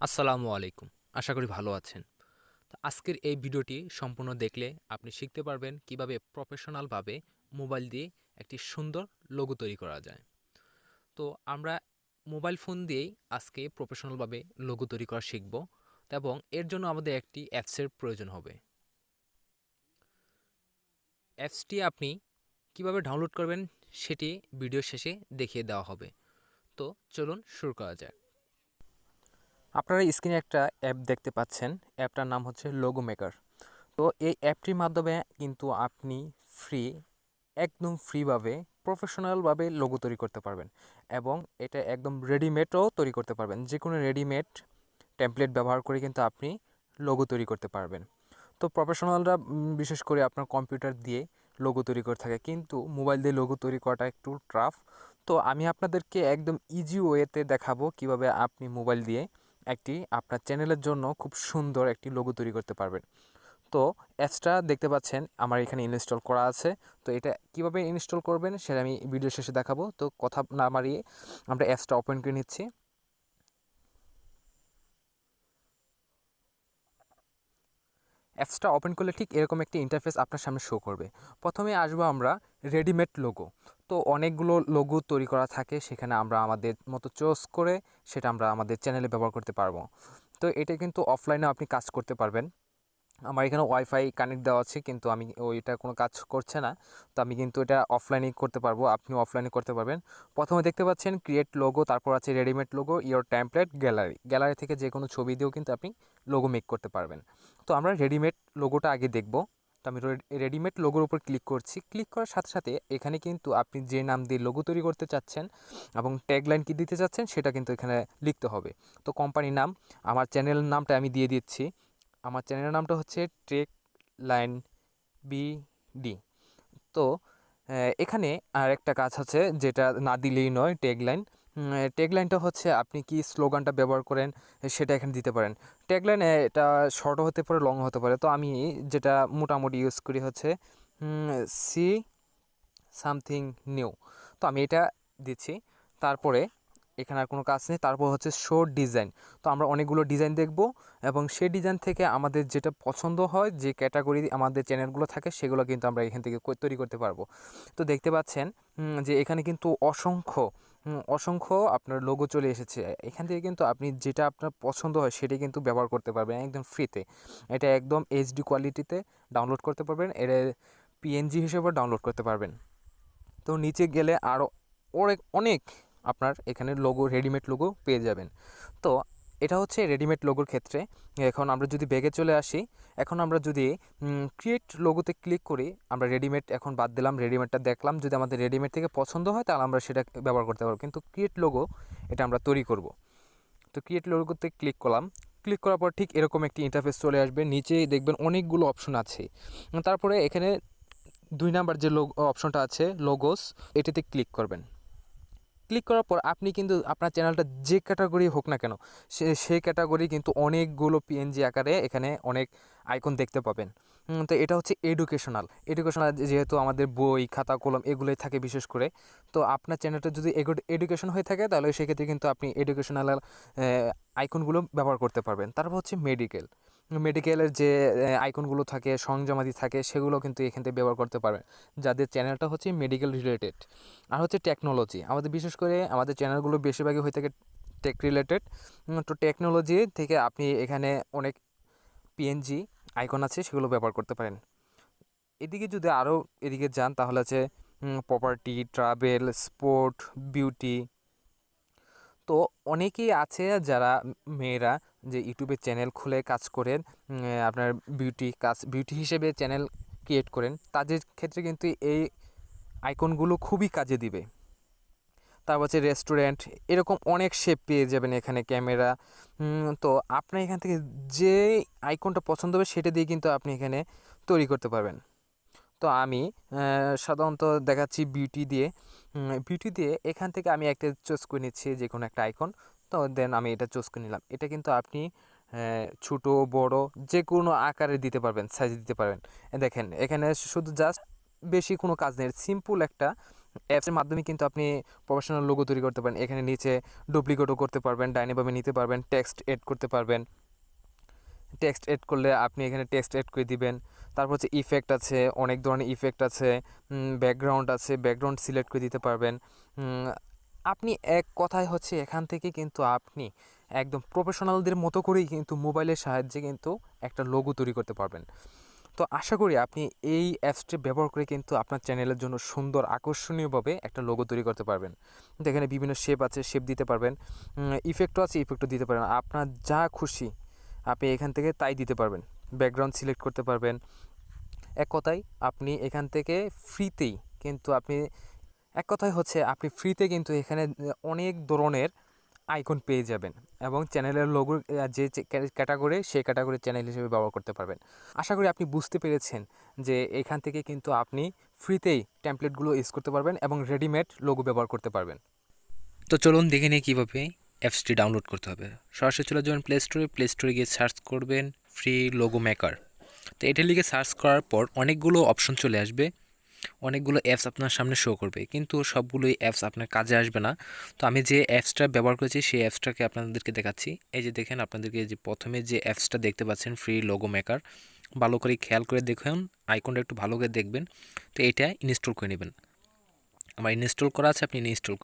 আসসালামু আলাইকুম। আশা করি ভালো আছেন। তো আজকের এই ভিডিওটি সম্পূর্ণ দেখলে আপনি শিখতে পারবেন কিভাবে প্রফেশনালভাবে মোবাইল দিয়ে একটি সুন্দর লোগো তৈরি করা যায়। তো আমরা মোবাইল ফোন দিয়েই আজকে প্রফেশনালভাবে লোগো তৈরি করা শিখব এবং এর জন্য আমাদের একটি অ্যাপসের প্রয়োজন হবে। অ্যাপসটি আপনি কিভাবে ডাউনলোড করবেন সেটি ভিডিও শেষে দেখিয়ে দেওয়া হবে। তো চলুন শুরু করা যাক। আপনারা স্ক্রিনে একটা অ্যাপ দেখতে পাচ্ছেন। অ্যাপটার নাম হচ্ছে লোগো মেকার। তো এই অ্যাপটির মাধ্যমে কিন্তু আপনি ফ্রি একদম ফ্রিভাবে প্রফেশনালভাবে লোগো তৈরি করতে পারবেন এবং এটা একদম রেডিমেডও তৈরি করতে পারবেন। যে কোনো রেডিমেড টেমপ্লেট ব্যবহার করে কিন্তু আপনি লোগো তৈরি করতে পারবেন। তো প্রফেশনালরা বিশেষ করে আপনার কম্পিউটার দিয়ে লোগো তৈরি করে থাকে, কিন্তু মোবাইল দিয়ে লোগো তৈরি করাটা একটু টাফ। তো আমি আপনাদেরকে একদম ইজি ওয়েতে দেখাবো কিভাবে আপনি মোবাইল দিয়ে একটি আপনার চ্যানেলের জন্য খুব সুন্দর একটি লোগো তৈরি করতে পারবেন। তো অ্যাপসটা দেখতে পাচ্ছেন আমার এখানে ইনস্টল করা আছে। তো এটা কিভাবে ইনস্টল করবেন সেটা আমি ভিডিও শেষে দেখাবো। তো কথা না বাড়িয়ে আমরা অ্যাপসটা ওপেন করে নিচ্ছি। অ্যাপসটা ওপেন করলে ঠিক এরকম একটি ইন্টারফেস আপনার সামনে শো করবে। প্রথমে আসবো আমরা রেডিমেড লোগো। তো অনেকগুলো লোগো তৈরি করা থাকে, সেখানে আমরা আমাদের মতো চয়েস করে সেটা আমরা আমাদের চ্যানেলে ব্যবহার করতে পারবো। তো এটা কিন্তু অফলাইনেও আপনি কাজ করতে পারবেন। আমার এখানে ওয়াইফাই কানেক্ট দেওয়া আছে, কিন্তু আমি ওইটা কোনো কাজ করছে না। তো আমি কিন্তু এটা অফলাইনেই করতে পারবো, আপনিও অফলাইনে করতে পারবেন। প্রথমে দেখতে পাচ্ছেন ক্রিয়েট লোগো, তারপর আছে readymade logo, your template, gallery. Gallery থেকে যে কোনো ছবি দিয়েও কিন্তু আপনি লোগো মেক করতে পারবেন। তো আমরা রেডিমেড লোগোটা আগে দেখব। তো আমি রেডিমেড লোগোর উপর ক্লিক করছি। ক্লিক করার সাথে সাথে এখানে কিন্তু আপনি যে নাম দিয়ে লোগো তৈরি করতে চাচ্ছেন এবং ট্যাগলাইন কী দিতে চাচ্ছেন সেটা কিন্তু এখানে লিখতে হবে। তো কোম্পানির নাম, আমার চ্যানেল নামটা আমি দিয়ে দিচ্ছি। আমার চ্যানেলের নামটা হচ্ছে টেক লাইন বিডি। তো এখানে আর একটা কাজ আছে যেটা না দিলেই নয়, ট্যাগলাইন। ট্যাগলাইনটা হচ্ছে আপনি কি স্লোগানটা ব্যবহার করেন সেটা এখানে দিতে পারেন। ট্যাগলাইন এটা শর্টও হতে পারে, লংও হতে পারে। তো আমি যেটা মোটামুটি ইউজ করি হচ্ছে সি সামথিং নিউ। তো আমি এটা দিচ্ছি। তারপরে এখানে আর কোনো কাজ নেই। তারপর হচ্ছে শো ডিজাইন। তো আমরা অনেকগুলো ডিজাইন দেখব এবং সেই ডিজাইন থেকে আমাদের যেটা পছন্দ হয়, যে ক্যাটাগরি আমাদের চ্যানেলগুলো থাকে, সেগুলো কিন্তু আমরা এখান থেকে তৈরি করতে পারবো। তো দেখতে পাচ্ছেন যে এখানে কিন্তু অসংখ্য আপনার লোগো চলে এসেছে। এখান থেকে কিন্তু আপনি যেটা আপনার পছন্দ হয় সেটাই কিন্তু ব্যবহার করতে পারবেন একদম ফ্রিতে। এটা একদম এইচডি কোয়ালিটিতে ডাউনলোড করতে পারবেন, এটা পিএনজি হিসেবে ডাউনলোড করতে পারবেন। তো নিচে গেলে আরও অনেক অনেক আপনার এখানে লোগো, রেডিমেড লোগো পেয়ে যাবেন। তো এটা হচ্ছে রেডিমেড লোগোর ক্ষেত্রে। এখন আমরা যদি ব্যাগে চলে আসি, এখন আমরা যদি ক্রিয়েট লোগোতে ক্লিক করি, আমরা রেডিমেড এখন বাদ দিলাম, রেডিমেডটা দেখলাম। যদি আমাদের রেডিমেড থেকে পছন্দ হয় তাহলে আমরা সেটা ব্যবহার করতে পারবো, কিন্তু ক্রিয়েট লোগো এটা আমরা তৈরি করব। তো ক্রিয়েট লোগোতে ক্লিক করলাম। ক্লিক করার পর ঠিক এরকম একটি ইন্টারফেস চলে আসবে। নিচেই দেখবেন অনেকগুলো অপশন আছে। তারপরে এখানে 2 নাম্বার যে অপশনটা আছে লোগোস, এটাতে ক্লিক করবেন। ক্লিক করার পর আপনি কিন্তু আপনার চ্যানেলটা যে ক্যাটাগরি হোক না কেন, সেই ক্যাটাগরি কিন্তু অনেকগুলো পিএনজি আকারে এখানে অনেক আইকন দেখতে পাবেন। তো এটা হচ্ছে এডুকেশনাল যেহেতু আমাদের বই, খাতা, কলম এগুলোই থাকে বিশেষ করে। তো আপনার চ্যানেলটা যদি এডুকেশন হয়ে থাকে তাহলে সেক্ষেত্রে কিন্তু আপনি এডুকেশনাল আইকনগুলো ব্যবহার করতে পারবেন। তারপর হচ্ছে মেডিকেলের যে আইকনগুলো থাকে, সংযমাদি থাকে, সেগুলো কিন্তু এখান থেকে ব্যবহার করতে পারবেন যাদের চ্যানেলটা হচ্ছে মেডিকেল রিলেটেড। আর হচ্ছে টেকনোলজি, আমাদের বিশেষ করে আমাদের চ্যানেলগুলো বেশিরভাগই হয়ে থাকে টেক রিলেটেড। তো টেকনোলজি থেকে আপনি এখানে অনেক পিএনজি আইকন আছে, সেগুলো ব্যবহার করতে পারেন। এদিকে যদি আরও এদিকে যান তাহলে আছে প্রপার্টি, ট্রাভেল, স্পোর্ট, বিউটি। তো অনেকেই আছে যারা মেয়েরা যে ইউটিউবে চ্যানেল খুলে কাজ করেন, আপনার বিউটি হিসেবে চ্যানেল ক্রিয়েট করেন, তাদের ক্ষেত্রে কিন্তু এই আইকনগুলো খুবই কাজে দিবে। তারপর হচ্ছে রেস্টুরেন্ট, এরকম অনেক শেপ পেয়ে যাবেন এখানে, ক্যামেরা। তো আপনার এখান থেকে যে আইকনটা পছন্দ হবে সেটা দিয়ে কিন্তু আপনি এখানে তৈরি করতে পারবেন। তো আমি সাধারণত দেখাচ্ছি বিউটি দিয়ে এখান থেকে আমি একটা চুজ করে নিচ্ছি, যে কোনো একটা আইকন। তো দেন আমি এটা চুজ করে নিলাম। এটা কিন্তু আপনি ছোটো বড় যে কোনো আকারে দিতে পারবেন, সাইজ দিতে পারবেন। দেখেন এখানে শুধু জাস্ট বেশি কোনো কাজ নেই, সিম্পল একটা অ্যাপসের মাধ্যমে কিন্তু আপনি প্রফেশনাল লোগো তৈরি করতে পারেন। এখানে নিচে ডুপ্লিকেটও করতে পারবেন, ডাইনাভাবে নিতে পারবেন, টেক্সট এড করতে পারবেন। টেক্সট এড করলে আপনি এখানে টেক্সট এড করে দিবেন। তারপর হচ্ছে ইফেক্ট আছে, অনেক ধরনের ইফেক্ট আছে, ব্যাকগ্রাউন্ড আছে, ব্যাকগ্রাউন্ড সিলেক্ট করে দিতে পারবেন। আপনি এক কথায় হচ্ছে এখান থেকে কিন্তু আপনি একদম প্রফেশনালদের মতো করেই কিন্তু মোবাইলের সাহায্যে কিন্তু একটা লোগো তৈরি করতে পারবেন। তো আশা করি আপনি এই অ্যাপসটি ব্যবহার করে কিন্তু আপনার চ্যানেলের জন্য সুন্দর আকর্ষণীয়ভাবে একটা লোগো তৈরি করতে পারবেন। তো এখানে বিভিন্ন শেপ আছে, শেপ দিতে পারবেন, ইফেক্টও আছে, ইফেক্টও দিতে পারবেন। আপনার যা খুশি আপনি এখান থেকে তাই দিতে পারবেন। ব্যাকগ্রাউন্ড সিলেক্ট করতে পারবেন। এক কথায় আপনি এখান থেকে ফ্রিতেই কিন্তু আপনি এক কথায় হচ্ছে আপনি ফ্রিতে কিন্তু এখানে অনেক ধরনের আইকন পেয়ে যাবেন এবং চ্যানেলের লোগো যে ক্যাটাগরি সেই ক্যাটাগরি চ্যানেল হিসেবে ব্যবহার করতে পারবেন। আশা করি আপনি বুঝতে পেরেছেন যে এখান থেকে কিন্তু আপনি ফ্রিতেই টেমপ্লেটগুলো ইউজ করতে পারবেন এবং রেডিমেড লোগো ব্যবহার করতে পারবেন। তো চলুন দেখে নিই কীভাবে অ্যাপসটি ডাউনলোড করতে হবে। সরাসরি চলে যাবেন প্লে স্টোরে গিয়ে সার্চ করবেন ফ্রি লোগো মেকার। তো এটা লিখে সার্চ করার পর অনেকগুলো অপশন চলে আসবে, অনেকগুলো অ্যাপস আপনার সামনে শো করবে, কিন্তু সবগুলোই অ্যাপস আপনার কাজে আসবে না। তো আমি যে অ্যাপসটা ব্যবহার করেছি সেই অ্যাপসটাকে আপনাদেরকে দেখাচ্ছি। এই যে দেখেন, আপনাদেরকে যে প্রথমে যে অ্যাপসটা দেখতে পাচ্ছেন ফ্রি লোগো মেকার, ভালো করে খেয়াল করে দেখুন, আইকনটা একটু ভালো করে দেখবেন। তো এটা ইনস্টল করে নেবেন। আমার ইনস্টল করা আছে, আপনি ইনস্টল